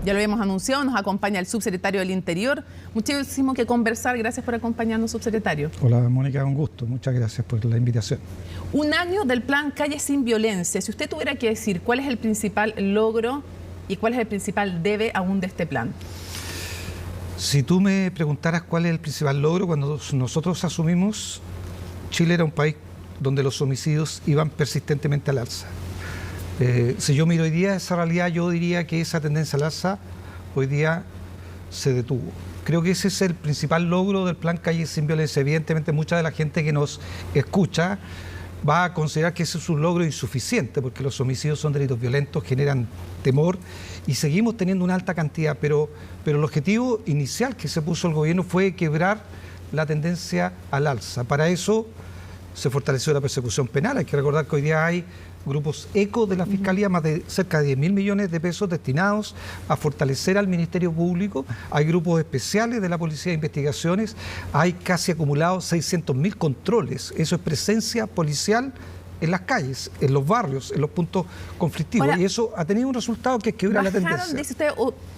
Ya lo habíamos anunciado, nos acompaña el subsecretario del Interior. Muchísimo que conversar. Gracias por acompañarnos, subsecretario. Hola, Mónica, un gusto. Muchas gracias por la invitación. Un año del plan Calle Sin Violencia. Si usted tuviera que decir cuál es el principal logro y cuál es el principal debe aún de este plan. Si tú me preguntaras cuál es el principal logro, cuando nosotros asumimos, Chile era un país donde los homicidios iban persistentemente al alza. Si yo miro hoy día esa realidad, yo diría que esa tendencia al alza hoy día se detuvo. Creo que ese es el principal logro del plan Calle Sin Violencia. Evidentemente, mucha de la gente que nos escucha va a considerar que ese es un logro insuficiente, porque los homicidios son delitos violentos, generan temor y seguimos teniendo una alta cantidad, pero el objetivo inicial que se puso el gobierno fue quebrar la tendencia al alza. Para eso se fortaleció la persecución penal. Hay que recordar que hoy día hay grupos ECO de la Fiscalía, más de cerca de 10.000 millones de pesos destinados a fortalecer al Ministerio Público. Hay grupos especiales de la Policía de Investigaciones. Hay casi acumulados 600.000 controles. Eso es presencia policial en las calles, en los barrios, en los puntos conflictivos. Ahora, y eso ha tenido un resultado que es quebrar la tendencia. Dice usted,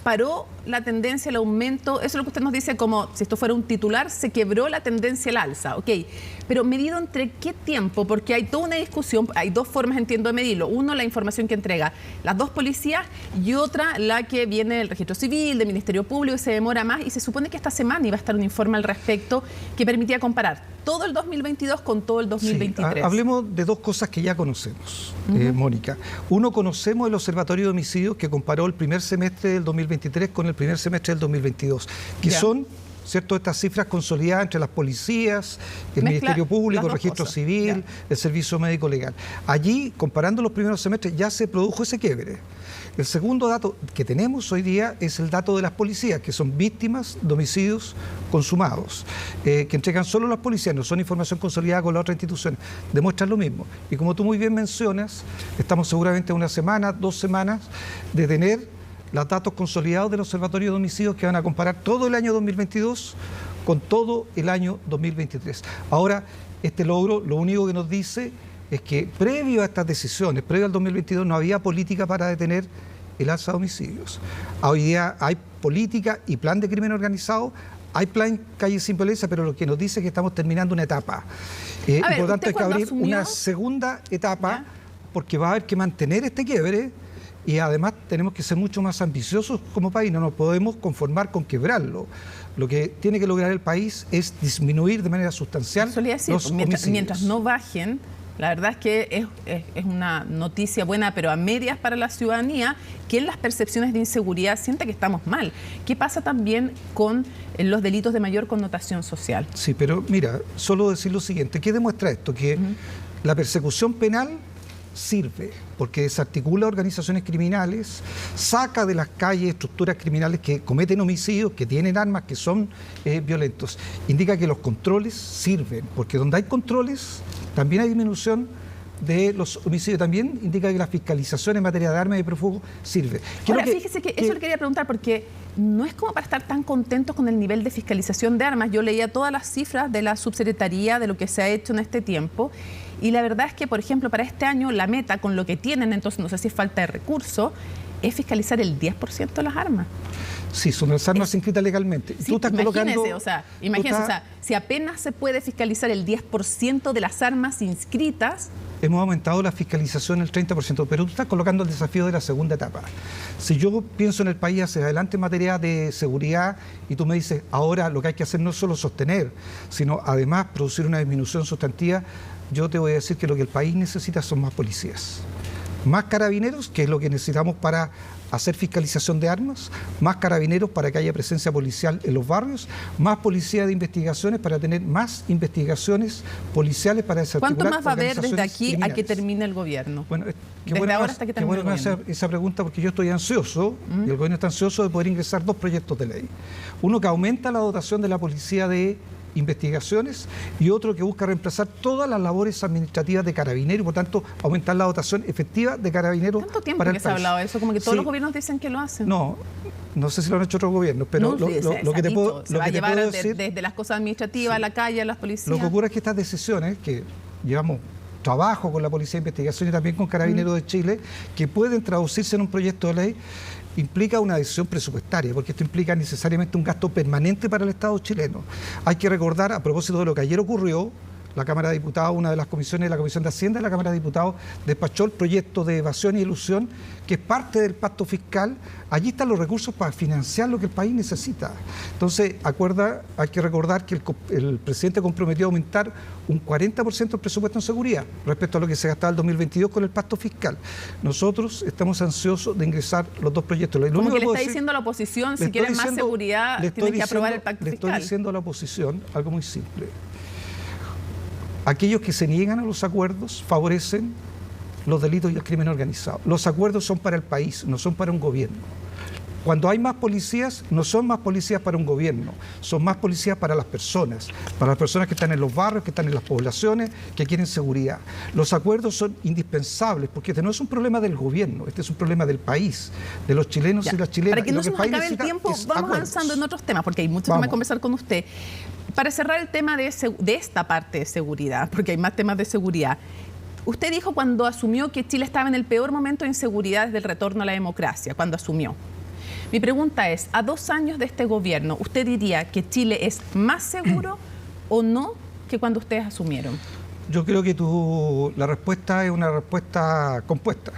paró la tendencia, el aumento, eso es lo que usted nos dice como si esto fuera un titular, se quebró la tendencia al alza, ok. Pero ¿medido entre qué tiempo? Porque hay toda una discusión, hay dos formas, entiendo, de medirlo. Uno, la información que entrega las dos policías y otra, la que viene del Registro Civil, del Ministerio Público, y se demora más. Y se supone que esta semana iba a estar un informe al respecto que permitía comparar todo el 2022 con todo el 2023. Sí, hablemos de dos cosas que ya conocemos, Mónica. Uno, conocemos el Observatorio de Homicidios que comparó el primer semestre del 2023 con el primer semestre del 2022, que son, ¿cierto?, estas cifras consolidadas entre las policías, el Ministerio Público, el Registro Civil, el Servicio Médico Legal. Allí, comparando los primeros semestres, ya se produjo ese quiebre. El segundo dato que tenemos hoy día es el dato de las policías, que son víctimas de homicidios consumados, que entregan solo las policías, no son información consolidada con las otras instituciones. Demuestran lo mismo. Y como tú muy bien mencionas, estamos seguramente una semana, 2 semanas de tener los datos consolidados del Observatorio de Homicidios que van a comparar todo el año 2022 con todo el año 2023. Ahora, este logro lo único que nos dice es que previo a estas decisiones, previo al 2022, no había política para detener el alza de homicidios. Hoy día hay política y plan de crimen organizado, hay plan Calle Sin Violencia, pero lo que nos dice es que estamos terminando una etapa. Por lo tanto, hay que abrir una segunda etapa, porque va a haber que mantener este quiebre y además tenemos que ser mucho más ambiciosos como país. No nos podemos conformar con quebrarlo. Lo que tiene que lograr el país es disminuir de manera sustancial los homicidios. Mientras no bajen. La verdad es que es una noticia buena, pero a medias para la ciudadanía, que en las percepciones de inseguridad siente que estamos mal. ¿Qué pasa también con los delitos de mayor connotación social? Sí, pero mira, solo decir lo siguiente. ¿Qué demuestra esto? Que la persecución penal sirve, porque desarticula organizaciones criminales, saca de las calles estructuras criminales que cometen homicidios, que tienen armas, que son violentos. Indica que los controles sirven, porque donde hay controles también hay disminución de los homicidios. También indica que la fiscalización en materia de armas y prófugo sirve. Ahora, fíjese que eso le quería preguntar, porque no es como para estar tan contentos con el nivel de fiscalización de armas. Yo leía todas las cifras de la subsecretaría de lo que se ha hecho en este tiempo. Y la verdad es que, por ejemplo, para este año la meta con lo que tienen, entonces no sé si es falta de recursos, es fiscalizar el 10% de las armas. Sí, son las armas inscritas legalmente. Sí, tú estás colocando, imagínese, si apenas se puede fiscalizar el 10% de las armas inscritas. Hemos aumentado la fiscalización el 30%, pero tú estás colocando el desafío de la segunda etapa. Si yo pienso en el país hacia adelante en materia de seguridad y tú me dices, ahora lo que hay que hacer no es solo sostener, sino además producir una disminución sustantiva, yo te voy a decir que lo que el país necesita son más policías. Más carabineros, que es lo que necesitamos para hacer fiscalización de armas, más carabineros para que haya presencia policial en los barrios, más policía de investigaciones para tener más investigaciones policiales para desarticular. ¿Cuánto más va a haber desde aquí a que termine el gobierno? Bueno, desde ahora hasta que termine el gobierno. Hacer esa pregunta porque yo estoy ansioso y el gobierno está ansioso de poder ingresar 2 proyectos de ley. Uno que aumenta la dotación de la policía de investigaciones y otro que busca reemplazar todas las labores administrativas de carabineros y por tanto aumentar la dotación efectiva de carabineros. ¿Cuánto tiempo que se ha hablado de eso? Como que todos los gobiernos dicen que lo hacen. No sé si lo han hecho otros gobiernos, pero lo que te puedo decir, desde las cosas administrativas a la calle, a las policías. Lo que ocurre es que estas decisiones que llevamos trabajo con la Policía de Investigación y también con Carabineros de Chile, que pueden traducirse en un proyecto de ley, implica una decisión presupuestaria, porque esto implica necesariamente un gasto permanente para el Estado chileno. Hay que recordar, a propósito de lo que ayer ocurrió, la Cámara de Diputados, una de las comisiones de la Comisión de Hacienda de la Cámara de Diputados, despachó el proyecto de evasión y elusión, que es parte del pacto fiscal. Allí están los recursos para financiar lo que el país necesita. Entonces, hay que recordar que el presidente comprometió a aumentar un 40% el presupuesto en seguridad respecto a lo que se gastaba el 2022 con el pacto fiscal. Nosotros estamos ansiosos de ingresar los dos proyectos. Como que le está diciendo a la oposición, si quieren más seguridad, tienen que aprobar el pacto fiscal. Le estoy diciendo a la oposición algo muy simple. Aquellos que se niegan a los acuerdos favorecen los delitos y el crimen organizado. Los acuerdos son para el país, no son para un gobierno. Cuando hay más policías, no son más policías para un gobierno, son más policías para las personas que están en los barrios, que están en las poblaciones, que quieren seguridad. Los acuerdos son indispensables, porque este no es un problema del gobierno, este es un problema del país, de los chilenos y las chilenas. Para que no se nos acabe el tiempo, vamos avanzando en otros temas, porque hay mucho tema que conversar con usted. Para cerrar el tema de esta parte de seguridad, porque hay más temas de seguridad, usted dijo cuando asumió que Chile estaba en el peor momento de inseguridad desde el retorno a la democracia, cuando asumió. Mi pregunta es, a 2 años de este gobierno, ¿usted diría que Chile es más seguro o no que cuando ustedes asumieron? Yo creo que la respuesta es una respuesta compuesta.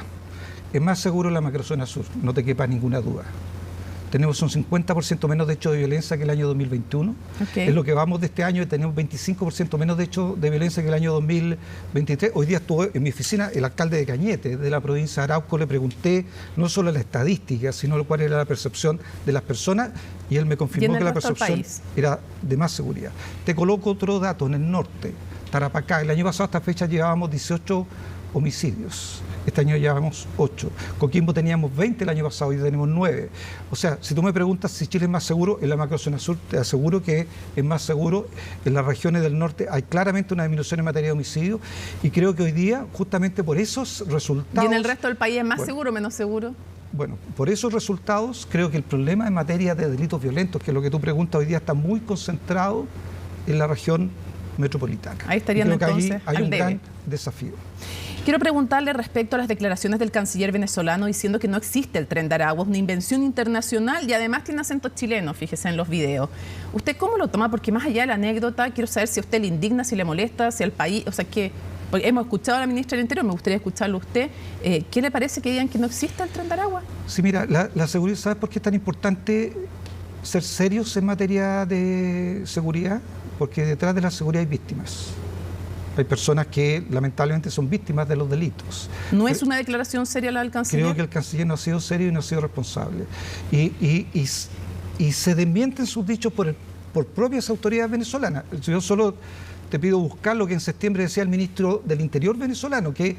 Es más seguro la macrozona sur, no te quepa ninguna duda. Tenemos un 50% menos de hechos de violencia que el año 2021. En lo que vamos de este año y tenemos 25% menos de hechos de violencia que el año 2023. Hoy día estuvo en mi oficina el alcalde de Cañete, de la provincia de Arauco. Le pregunté no solo la estadística, sino cuál era la percepción de las personas, y él me confirmó que la percepción era de más seguridad. Te coloco otro dato. En el norte, Tarapacá, el año pasado a esta fecha llevábamos 18 homicidios. Este año llevamos 8. Coquimbo teníamos 20 el año pasado, hoy tenemos 9. O sea, si tú me preguntas si Chile es más seguro, en la macrozona sur te aseguro que es más seguro. En las regiones del norte hay claramente una disminución en materia de homicidio, y creo que hoy día, justamente por esos resultados... ¿Y en el resto del país es más seguro o menos seguro? Bueno, por esos resultados creo que el problema en materia de delitos violentos, que es lo que tú preguntas hoy día, está muy concentrado en la región metropolitana. Ahí estarían entonces hay un gran desafío. Quiero preguntarle respecto a las declaraciones del canciller venezolano diciendo que no existe el Tren de Aragua, es una invención internacional y además tiene acento chileno, fíjese en los videos. ¿Usted cómo lo toma? Porque más allá de la anécdota, quiero saber si a usted le indigna, si le molesta, si al país, o sea, que hemos escuchado a la ministra del Interior, me gustaría escucharlo a usted. ¿Qué le parece que digan que no existe el Tren de Aragua? Sí, mira, la seguridad, ¿sabes por qué es tan importante ser serios en materia de seguridad? Porque detrás de la seguridad hay víctimas. Hay personas que lamentablemente son víctimas de los delitos. ¿No es una declaración seria la del canciller? Creo que el canciller no ha sido serio y no ha sido responsable. Y se desmienten sus dichos por propias autoridades venezolanas. Yo solo te pido buscar lo que en septiembre decía el ministro del Interior venezolano, que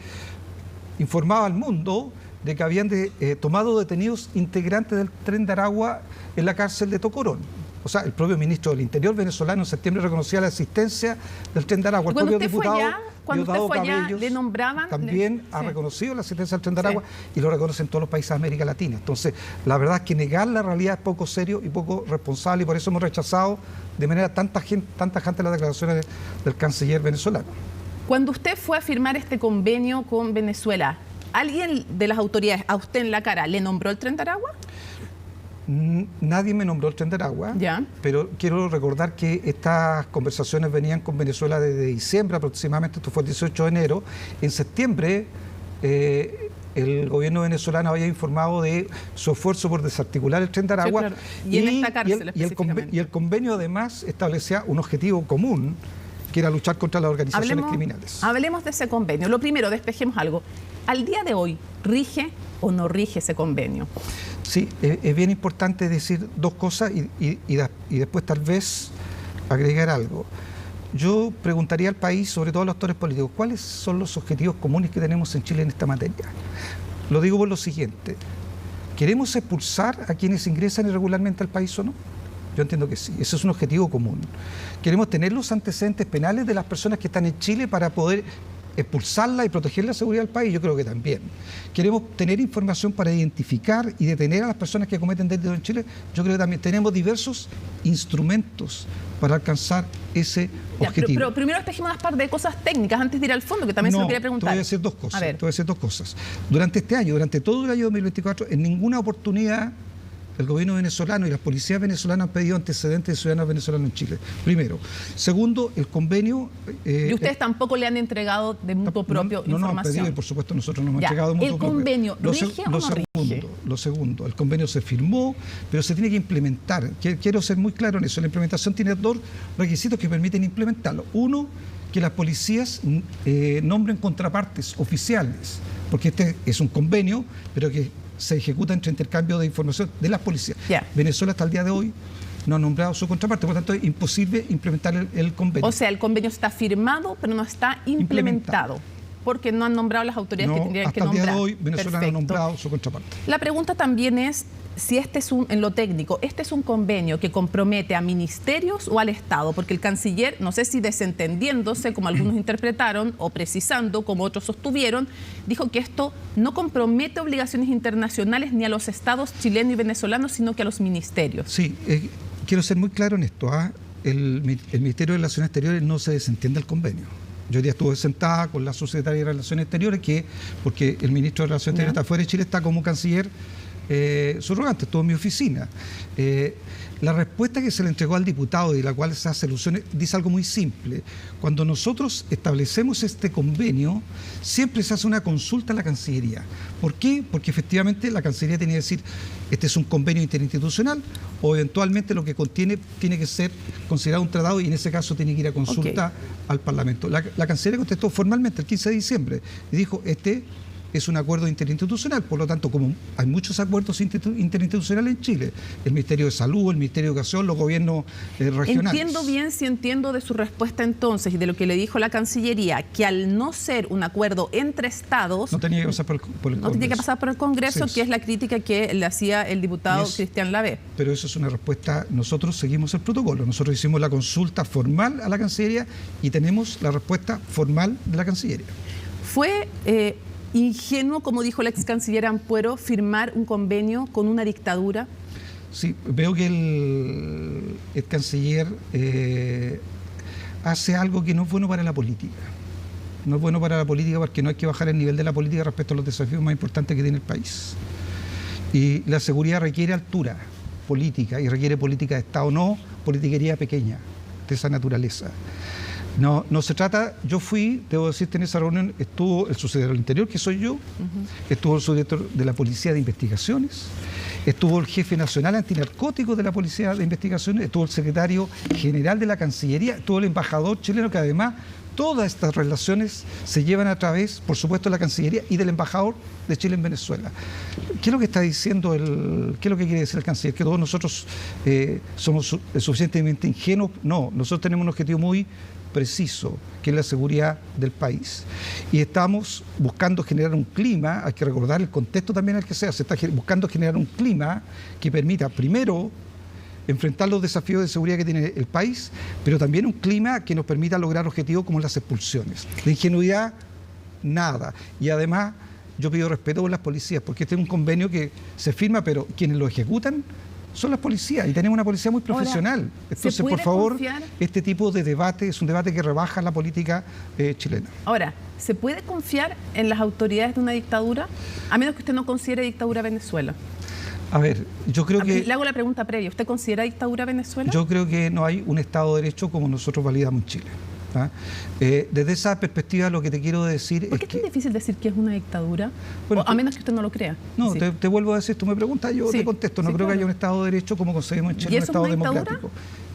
informaba al mundo de que habían tomado detenidos integrantes del Tren de Aragua en la cárcel de Tocorón. O sea, el propio ministro del Interior venezolano en septiembre reconocía la existencia del Tren de Aragua. El propio diputado Diosdado Cabellos le nombraban, también ha reconocido la existencia del Tren de Aragua, y lo reconocen todos los países de América Latina. Entonces, la verdad es que negar la realidad es poco serio y poco responsable, y por eso hemos rechazado de manera tan tajante las declaraciones del canciller venezolano. Cuando usted fue a firmar este convenio con Venezuela, ¿alguien de las autoridades a usted en la cara le nombró el Tren de Aragua? Nadie me nombró el Tren de Aragua, pero quiero recordar que estas conversaciones venían con Venezuela desde diciembre aproximadamente, esto fue el 18 de enero. En septiembre el gobierno venezolano había informado de su esfuerzo por desarticular el Tren de Aragua. Sí, claro. Y en esta cárcel específicamente. Y el convenio además establecía un objetivo común, que era luchar contra las organizaciones criminales. Hablemos de ese convenio. Lo primero, despejemos algo. ¿Al día de hoy rige o no rige ese convenio? Sí, es bien importante decir dos cosas y después tal vez agregar algo. Yo preguntaría al país, sobre todo a los actores políticos, ¿cuáles son los objetivos comunes que tenemos en Chile en esta materia? Lo digo por lo siguiente: ¿queremos expulsar a quienes ingresan irregularmente al país o no? Yo entiendo que sí, ese es un objetivo común. ¿Queremos tener los antecedentes penales de las personas que están en Chile para poder expulsarla y proteger la seguridad del país? Yo creo que también. ¿Queremos tener información para identificar y detener a las personas que cometen delitos en Chile? Yo creo que también tenemos diversos instrumentos para alcanzar ese objetivo. Pero primero despejemos unas par de cosas técnicas antes de ir al fondo, que también se lo quería preguntar. Te voy a decir dos cosas. Durante este año, durante todo el año 2024, en ninguna oportunidad el gobierno venezolano y las policías venezolanas han pedido antecedentes de ciudadanos venezolanos en Chile. Primero. Segundo, el convenio... ¿Y ustedes tampoco le han entregado de mutuo propio información? No nos han pedido y por supuesto nosotros no hemos entregado de mutuo propio. ¿El convenio rige o no rige? Lo segundo, el convenio se firmó, pero se tiene que implementar. Quiero ser muy claro en eso. La implementación tiene dos requisitos que permiten implementarlo. Uno, que las policías nombren contrapartes oficiales, porque este es un convenio, pero que se ejecuta entre intercambio de información de las policías. Venezuela hasta el día de hoy no ha nombrado su contraparte, por lo tanto es imposible implementar el convenio. O sea, el convenio está firmado, pero no está implementado. Porque no han nombrado las autoridades que tendrían que nombrar. Hasta el día de hoy Venezuela no ha nombrado su contraparte. La pregunta también es si en lo técnico, este es un convenio que compromete a ministerios o al Estado, porque el canciller, no sé si desentendiéndose, como algunos interpretaron, o precisando, como otros sostuvieron, dijo que esto no compromete obligaciones internacionales ni a los estados chilenos y venezolanos, sino que a los ministerios. Sí, quiero ser muy claro en esto. El Ministerio de Relaciones Exteriores no se desentiende del convenio. Yo hoy día estuve sentada con la subsecretaria de Relaciones Exteriores, porque el ministro de Relaciones Exteriores está fuera de Chile, está como canciller subrogante, estuvo en mi oficina. La respuesta que se le entregó al diputado y de la cual se hace alusión dice algo muy simple. Cuando nosotros establecemos este convenio, siempre se hace una consulta a la Cancillería. ¿Por qué? Porque efectivamente la Cancillería tiene que decir, este es un convenio interinstitucional, o eventualmente lo que contiene tiene que ser considerado un tratado y en ese caso tiene que ir a consulta al Parlamento. La Cancillería contestó formalmente el 15 de diciembre y dijo, este es un acuerdo interinstitucional, por lo tanto, como hay muchos acuerdos interinstitucionales en Chile, el Ministerio de Salud, el Ministerio de Educación, los gobiernos regionales. Entiendo bien, si entiendo de su respuesta entonces y de lo que le dijo la Cancillería, que al no ser un acuerdo entre estados... No tenía que pasar por el Congreso. No tenía que pasar por el Congreso, Sí. Que es la crítica que le hacía el diputado Cristian Lavé. Pero eso es una respuesta, nosotros seguimos el protocolo, nosotros hicimos la consulta formal a la Cancillería y tenemos la respuesta formal de la Cancillería. Fue... ingenuo, como dijo la ex canciller Ampuero, firmar un convenio con una dictadura. Sí, veo que el canciller hace algo que no es bueno para la política. No es bueno para la política porque no hay que bajar el nivel de la política respecto a los desafíos más importantes que tiene el país. Y la seguridad requiere altura política y requiere política de Estado, no politiquería pequeña de esa naturaleza. No se trata, yo fui, debo decirte, en esa reunión estuvo el subsecretario del Interior, que soy yo, estuvo el subdirector de la Policía de Investigaciones, estuvo el jefe nacional antinarcótico de la Policía de Investigaciones, estuvo el secretario general de la Cancillería, estuvo el embajador chileno, que además todas estas relaciones se llevan a través, por supuesto, de la Cancillería y del embajador de Chile en Venezuela. ¿Qué es lo que está diciendo qué es lo que quiere decir el canciller? ¿Que todos nosotros somos suficientemente ingenuos? No, nosotros tenemos un objetivo muy preciso, que es la seguridad del país. Y estamos buscando generar un clima, hay que recordar el contexto también al que se está buscando generar un clima que permita, primero, enfrentar los desafíos de seguridad que tiene el país, pero también un clima que nos permita lograr objetivos como las expulsiones. De ingenuidad, nada. Y además, yo pido respeto por las policías, porque este es un convenio que se firma, pero quienes lo ejecutan son las policías, y tenemos una policía muy profesional. Ahora, entonces, por favor, este tipo de debate es un debate que rebaja la política chilena. Ahora, ¿se puede confiar en las autoridades de una dictadura? A menos que usted no considere dictadura Venezuela. A ver, yo creo que... Le hago la pregunta previa. ¿Usted considera dictadura Venezuela? Yo creo que no hay un Estado de Derecho como nosotros validamos en Chile. Desde esa perspectiva, lo que te quiero decir ¿Por qué es tan difícil decir que es una dictadura? Bueno, a menos que usted no lo crea. No, sí. te vuelvo a decir, tú me preguntas, yo te contesto. No creo que haya un Estado de Derecho como concebimos en Chile, un Estado democrático.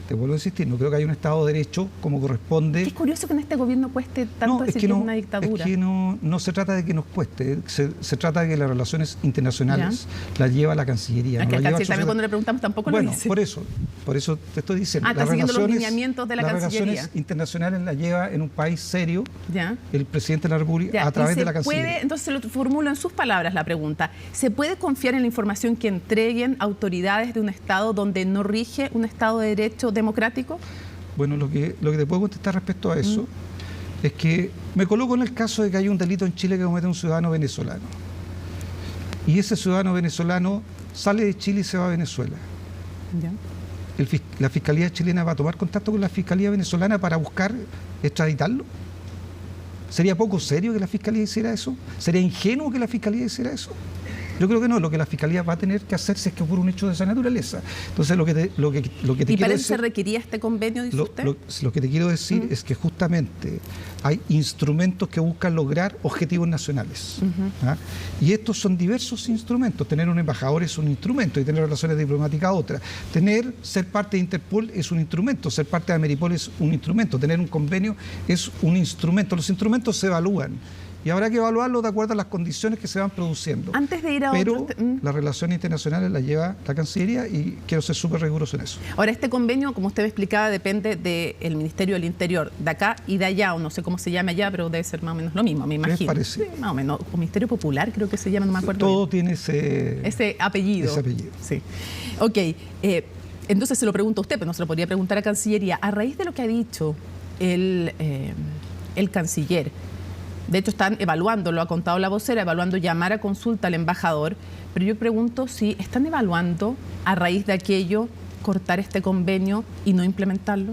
Te vuelvo a insistir, no creo que haya un Estado de Derecho como corresponde. Es curioso que en este gobierno cueste tanto decir que es una dictadura. Es que no se trata de que nos cueste, se trata de que las relaciones internacionales las lleva la Cancillería. Es que el canciller también cuando le preguntamos tampoco lo dice. Por eso te estoy diciendo. Está siguiendo los lineamientos de la Cancillería. Las relaciones internacionales las lleva en un país serio el presidente de la República a través de la Cancillería. Entonces se lo formulo en sus palabras la pregunta. ¿Se puede confiar en la información que entreguen autoridades de un Estado donde no rige un Estado de Derecho democrático? Bueno, lo que te puedo contestar respecto a eso es que me coloco en el caso de que hay un delito en Chile que comete un ciudadano venezolano. Y ese ciudadano venezolano sale de Chile y se va a Venezuela. ¿Ya? ¿La Fiscalía chilena va a tomar contacto con la Fiscalía venezolana para buscar extraditarlo? ¿Sería poco serio que la Fiscalía hiciera eso? ¿Sería ingenuo que la Fiscalía hiciera eso? Yo creo que no. Lo que la Fiscalía va a tener que hacer si es que ocurre un hecho de esa naturaleza. Entonces, lo que te ¿Y quiero para eso decir, se requería este convenio, dice usted? lo que te quiero decir es que justamente hay instrumentos que buscan lograr objetivos nacionales. ¿Ah? Y estos son diversos instrumentos. Tener un embajador es un instrumento y tener relaciones diplomáticas otra. Ser parte de Interpol es un instrumento, ser parte de Ameripol es un instrumento, tener un convenio es un instrumento. Los instrumentos se evalúan. Y habrá que evaluarlo de acuerdo a las condiciones que se van produciendo. Antes de ir a Pero las relaciones internacionales las lleva la Cancillería y quiero ser súper riguroso en eso. Ahora, este convenio, como usted me explicaba, depende del Ministerio del Interior, de acá y de allá, o no sé cómo se llama allá, pero debe ser más o menos lo mismo, me imagino. Parece. Sí, más o menos. O Ministerio Popular, creo que se llama, no me acuerdo. Todo bien. tiene ese apellido. Ese apellido. Sí. Ok. Entonces se lo pregunto a usted, pero no se lo podría preguntar a Cancillería. A raíz de lo que ha dicho el canciller, de hecho, están evaluando, lo ha contado la vocera, evaluando llamar a consulta al embajador, pero yo pregunto si están evaluando a raíz de aquello cortar este convenio y no implementarlo.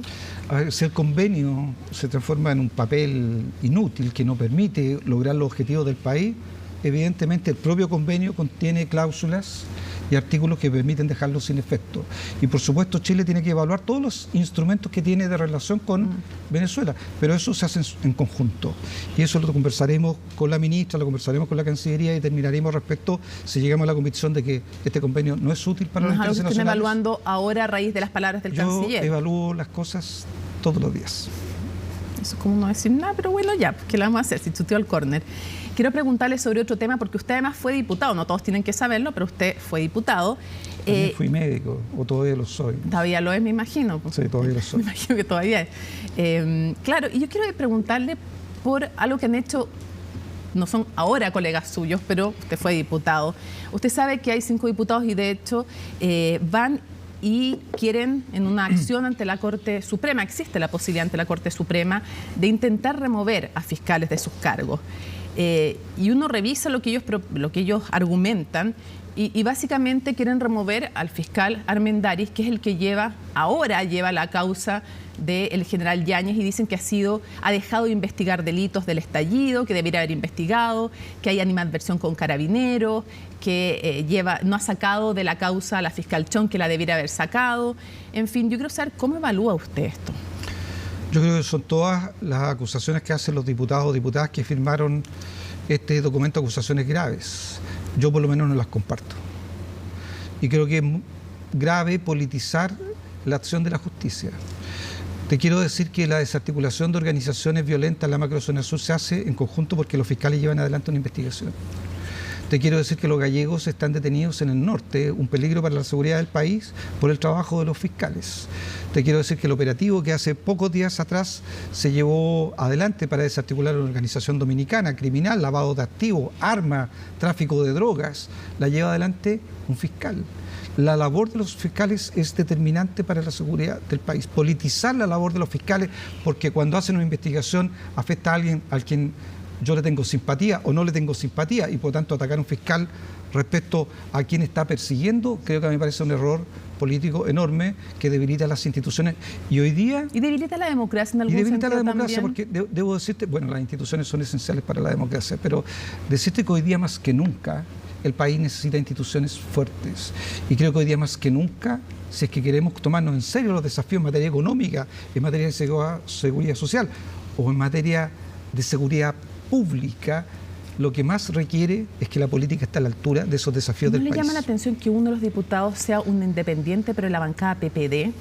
A ver, si el convenio se transforma en un papel inútil que no permite lograr los objetivos del país, evidentemente el propio convenio contiene cláusulas y artículos que permiten dejarlo sin efecto. Y por supuesto Chile tiene que evaluar todos los instrumentos que tiene de relación con Venezuela, pero eso se hace en conjunto. Y eso lo conversaremos con la ministra, lo conversaremos con la Cancillería y terminaremos respecto si llegamos a la convicción de que este convenio no es útil para los intereses nacionales. ¿Están evaluando ahora a raíz de las palabras del canciller? Yo evalúo las cosas todos los días. Eso es como no decir nada, pero bueno, ya, ¿qué le vamos a hacer? Si chuteó al córner. Quiero preguntarle sobre otro tema, porque usted además fue diputado, no todos tienen que saberlo, pero usted fue diputado. También fui médico, o todavía lo soy. Todavía lo es, me imagino. Sí, todavía lo soy. Me imagino que todavía es. Claro, y yo quiero preguntarle por algo que han hecho, no son ahora colegas suyos, pero usted fue diputado. Usted sabe que hay 5 diputados y de hecho van y quieren en una acción ante la Corte Suprema, existe la posibilidad ante la Corte Suprema de intentar remover a fiscales de sus cargos. Y uno revisa lo que ellos argumentan y básicamente quieren remover al fiscal Armendáriz, que es el que ahora lleva la causa del general Yáñez, y dicen que ha dejado de investigar delitos del estallido, que debería haber investigado, que hay animadversión con carabineros, que no ha sacado de la causa a la fiscal Chong, que la debería haber sacado. En fin, yo quiero saber cómo evalúa usted esto. Yo creo que son todas las acusaciones que hacen los diputados o diputadas que firmaron este documento de acusaciones graves. Yo por lo menos no las comparto. Y creo que es grave politizar la acción de la justicia. Te quiero decir que la desarticulación de organizaciones violentas en la macrozona sur se hace en conjunto porque los fiscales llevan adelante una investigación. Te quiero decir que los gallegos están detenidos en el norte, un peligro para la seguridad del país por el trabajo de los fiscales. Te quiero decir que el operativo que hace pocos días atrás se llevó adelante para desarticular una organización dominicana criminal, lavado de activos, armas, tráfico de drogas, la lleva adelante un fiscal. La labor de los fiscales es determinante para la seguridad del país. Politizar la labor de los fiscales porque cuando hacen una investigación afecta a alguien al quien yo le tengo simpatía o no le tengo simpatía y por tanto atacar a un fiscal respecto a quien está persiguiendo, creo que a mí me parece un error político enorme que debilita las instituciones. Y hoy día... ¿Y debilita la democracia en algún sentido? Y debilita la democracia también, porque debo decirte, bueno, las instituciones son esenciales para la democracia, pero decirte que hoy día más que nunca el país necesita instituciones fuertes. Y creo que hoy día más que nunca, si es que queremos tomarnos en serio los desafíos en materia económica, en materia de seguridad social o en materia de seguridad pública, lo que más requiere es que la política esté a la altura de esos desafíos del país. ¿No le llama la atención que uno de los diputados sea un independiente, pero en la bancada PPD?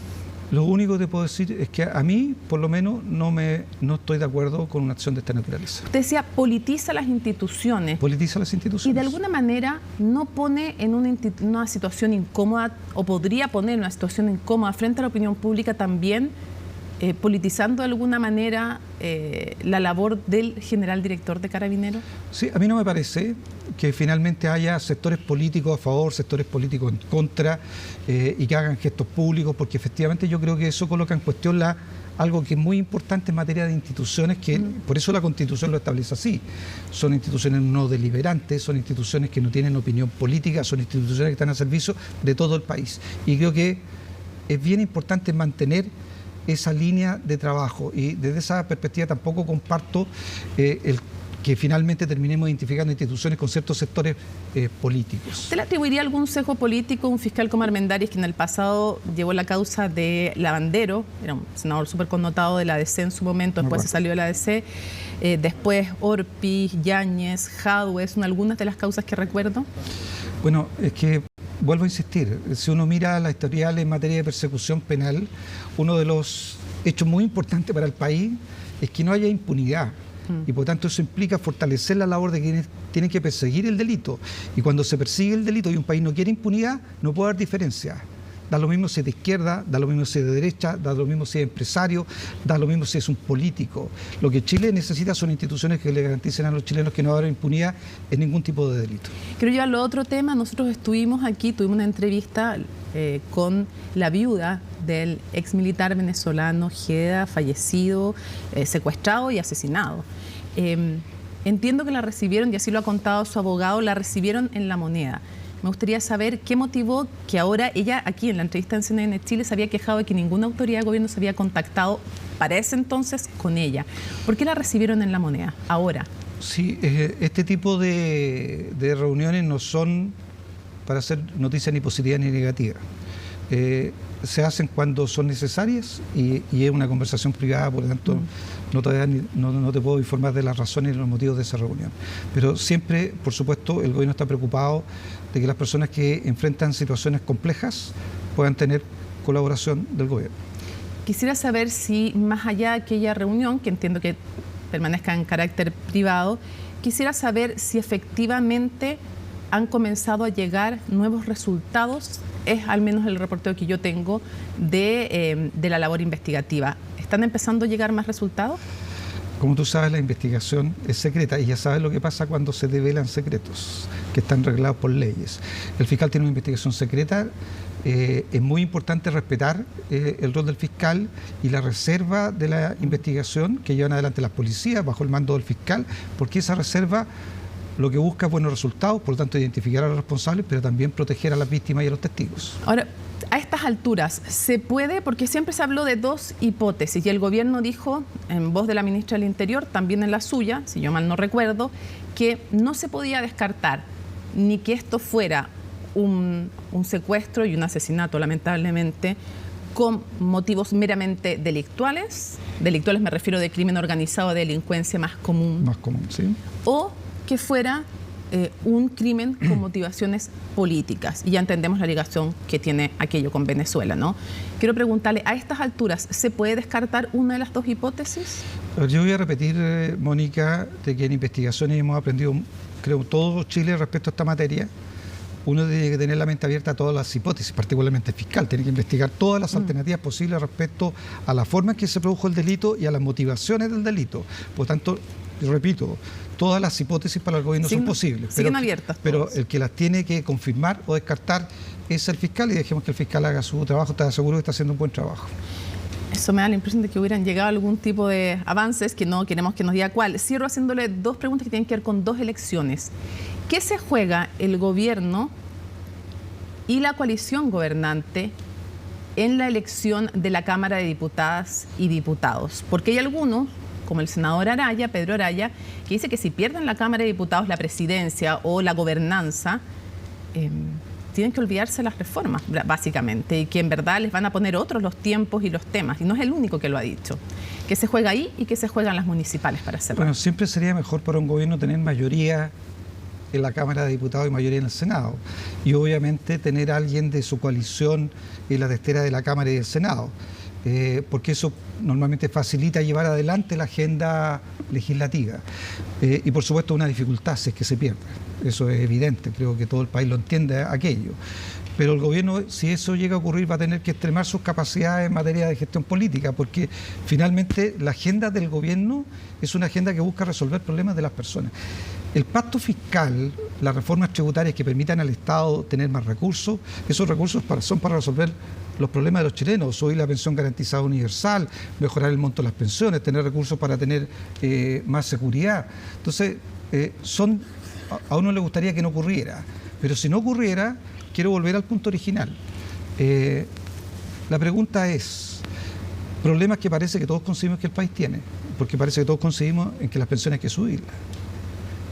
Lo único que te puedo decir es que a mí, por lo menos, no estoy de acuerdo con una acción de esta naturaleza. Usted decía, politiza las instituciones. Politiza las instituciones. Y de alguna manera no pone en una situación incómoda, o podría poner en una situación incómoda frente a la opinión pública también, politizando de alguna manera la labor del general director de Carabineros. Sí, a mí no me parece que finalmente haya sectores políticos a favor, sectores políticos en contra y que hagan gestos públicos, porque efectivamente yo creo que eso coloca en cuestión la algo que es muy importante en materia de instituciones, que por eso la Constitución lo establece así. Son instituciones no deliberantes, son instituciones que no tienen opinión política, son instituciones que están al servicio de todo el país. Y creo que es bien importante mantener esa línea de trabajo, y desde esa perspectiva tampoco comparto el que finalmente terminemos identificando instituciones con ciertos sectores políticos. ¿Usted le atribuiría algún sesgo político a un fiscal como Armendáriz, que en el pasado llevó la causa de Lavandero, era un senador súper connotado de la ADC en su momento, después se salió de la ADC, después Orpi, Yáñez, Jadwe, son algunas de las causas que recuerdo? Bueno, es que vuelvo a insistir, si uno mira la historial en materia de persecución penal, uno de los hechos muy importantes para el país es que no haya impunidad. Y por tanto eso implica fortalecer la labor de quienes tienen que perseguir el delito. Y cuando se persigue el delito y un país no quiere impunidad, no puede haber diferencia. Da lo mismo si es de izquierda, da lo mismo si es de derecha, da lo mismo si es empresario, da lo mismo si es un político. Lo que Chile necesita son instituciones que le garanticen a los chilenos que no va a haber impunidad en ningún tipo de delito. Quiero llevarlo a otro tema. Nosotros estuvimos aquí, tuvimos una entrevista con la viuda del ex militar venezolano Ojeda, fallecido, secuestrado y asesinado. Entiendo que la recibieron, y así lo ha contado su abogado, la recibieron en La Moneda. Me gustaría saber qué motivó que ahora ella, aquí en la entrevista en CNN Chile, se había quejado de que ninguna autoridad de gobierno se había contactado para ese entonces con ella. ¿Por qué la recibieron en La Moneda ahora? Sí, este tipo de reuniones no son para hacer noticias ni positivas ni negativas. Se hacen cuando son necesarias y es una conversación privada, por lo tanto no te puedo informar de las razones y los motivos de esa reunión. Pero siempre, por supuesto, el gobierno está preocupado de que las personas que enfrentan situaciones complejas puedan tener colaboración del gobierno. Quisiera saber si, más allá de aquella reunión, que entiendo que permanezca en carácter privado, quisiera saber si efectivamente han comenzado a llegar nuevos resultados. Es al menos el reporteo que yo tengo de la labor investigativa. ¿Están empezando a llegar más resultados? Como tú sabes, la investigación es secreta y ya sabes lo que pasa cuando se develan secretos que están reglados por leyes. El fiscal tiene una investigación secreta. Es muy importante respetar el rol del fiscal y la reserva de la investigación que llevan adelante las policías bajo el mando del fiscal, porque esa reserva lo que busca es buenos resultados, por lo tanto identificar a los responsables, pero también proteger a las víctimas y a los testigos. Ahora, a estas alturas, ¿se puede? Porque siempre se habló de dos hipótesis y el gobierno dijo, en voz de la ministra del Interior, también en la suya, si yo mal no recuerdo, que no se podía descartar ni que esto fuera un secuestro y un asesinato, lamentablemente, con motivos meramente delictuales. Delictuales me refiero de crimen organizado, de delincuencia más común. Más común, sí. O que fuera un crimen con motivaciones políticas. Y ya entendemos la ligación que tiene aquello con Venezuela, ¿no? Quiero preguntarle, a estas alturas, ¿se puede descartar una de las dos hipótesis? Yo voy a repetir, Mónica, de que en investigaciones hemos aprendido, creo, todo Chile respecto a esta materia. Uno tiene que tener la mente abierta a todas las hipótesis, particularmente el fiscal. Tiene que investigar todas las alternativas posibles respecto a la forma en que se produjo el delito y a las motivaciones del delito. Por tanto, repito, todas las hipótesis para el gobierno son posibles. Siguen abiertas. Pero el que las tiene que confirmar o descartar es el fiscal, y dejemos que el fiscal haga su trabajo. Está seguro que está haciendo un buen trabajo. Eso me da la impresión de que hubieran llegado a algún tipo de avances, que no queremos que nos diga cuál. Cierro haciéndole dos preguntas que tienen que ver con dos elecciones. ¿Qué se juega el gobierno y la coalición gobernante en la elección de la Cámara de Diputadas y Diputados? Porque hay algunos, como el senador Araya, Pedro Araya, que dice que si pierden la Cámara de Diputados la presidencia o la gobernanza, tienen que olvidarse de las reformas, básicamente, y que en verdad les van a poner otros los tiempos y los temas. Y no es el único que lo ha dicho. Que se juega ahí y que se juegan las municipales para cerrar. Bueno, siempre sería mejor para un gobierno tener mayoría en la Cámara de Diputados y mayoría en el Senado. Y obviamente tener a alguien de su coalición en la testera de la Cámara y del Senado. Porque eso normalmente facilita llevar adelante la agenda legislativa. Y por supuesto una dificultad si es que se pierde. Eso es evidente, creo que todo el país lo entiende aquello. Pero el gobierno, si eso llega a ocurrir, va a tener que extremar sus capacidades en materia de gestión política, porque finalmente la agenda del gobierno es una agenda que busca resolver problemas de las personas. El pacto fiscal las reformas tributarias que permitan al Estado tener más recursos. Esos recursos son para resolver los problemas de los chilenos, subir la pensión garantizada universal, mejorar el monto de las pensiones, tener recursos para tener más seguridad. Entonces, a uno le gustaría que no ocurriera, pero si no ocurriera, quiero volver al punto original. La pregunta es, problemas que parece que todos coincidimos que el país tiene, porque parece que todos coincidimos en que las pensiones hay que subirlas.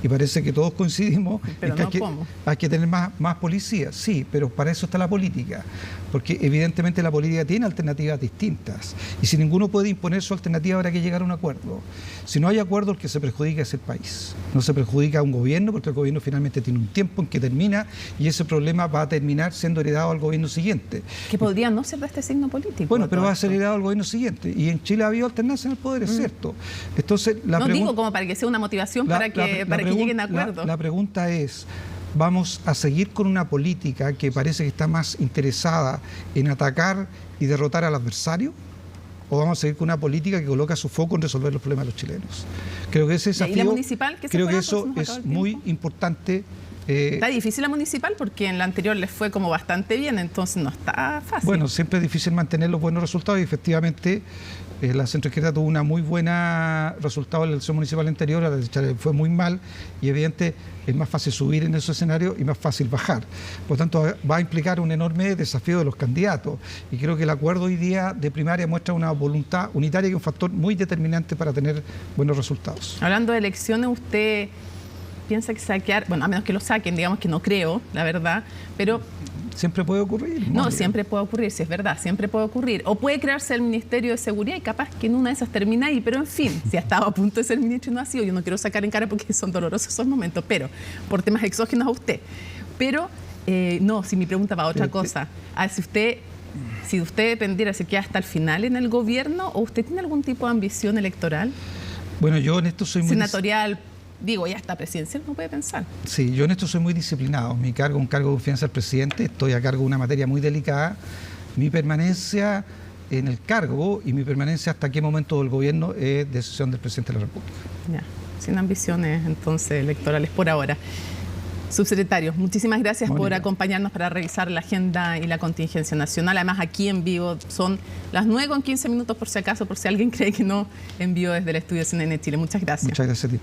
Y parece que todos coincidimos en que hay que tener más policías. Sí, pero para eso está la política, porque evidentemente la política tiene alternativas distintas. Y si ninguno puede imponer su alternativa, habrá que llegar a un acuerdo. Si no hay acuerdo, el que se perjudica es el país. No se perjudica a un gobierno, porque el gobierno finalmente tiene un tiempo en que termina y ese problema va a terminar siendo heredado al gobierno siguiente. Que podría no ser de este signo político. Bueno, pero va a ser heredado al gobierno siguiente. Y en Chile ha habido alternancia en el poder, es cierto. Entonces, digo como para que sea una motivación para que lleguen a acuerdo. La pregunta es, ¿vamos a seguir con una política que parece que está más interesada en atacar y derrotar al adversario? ¿O vamos a seguir con una política que coloca su foco en resolver los problemas de los chilenos? Creo que ese desafío, ¿Y la municipal, creo que eso es muy importante. Está difícil la municipal porque en la anterior les fue como bastante bien, entonces no está fácil. Bueno, siempre es difícil mantener los buenos resultados y efectivamente la centroizquierda tuvo una muy buena resultado en la elección municipal anterior, a la derecha le fue muy mal y evidentemente es más fácil subir en esos escenarios y más fácil bajar. Por lo tanto, va a implicar un enorme desafío de los candidatos y creo que el acuerdo hoy día de primaria muestra una voluntad unitaria que es un factor muy determinante para tener buenos resultados. Hablando de elecciones, usted piensa que saquear, bueno, a menos que lo saquen, digamos que no creo, la verdad, pero... Siempre puede ocurrir. No, siempre puede ocurrir, si es verdad, siempre puede ocurrir. O puede crearse el Ministerio de Seguridad y capaz que en una de esas termina ahí, pero en fin, si ha estado a punto de ser ministro y no ha sido, yo no quiero sacar en cara porque son dolorosos esos momentos, pero por temas exógenos a usted. Pero, no, si mi pregunta va a otra cosa, si usted dependiera, ¿se queda hasta el final en el gobierno o usted tiene algún tipo de ambición electoral? Bueno, yo en esto soy muy... Senatorial, digo, ya está presidencial, no puede pensar. Sí, yo en esto soy muy disciplinado. Mi cargo es un cargo de confianza del presidente, estoy a cargo de una materia muy delicada. Mi permanencia en el cargo y mi permanencia hasta qué momento del gobierno es decisión del presidente de la República. Ya, sin ambiciones entonces electorales por ahora. Subsecretario, muchísimas gracias por acompañarnos para revisar la agenda y la contingencia nacional. Además, aquí en vivo son las 9:15 por si acaso, por si alguien cree que no, en vivo desde el estudio CNN Chile. Muchas gracias. Muchas gracias a ti.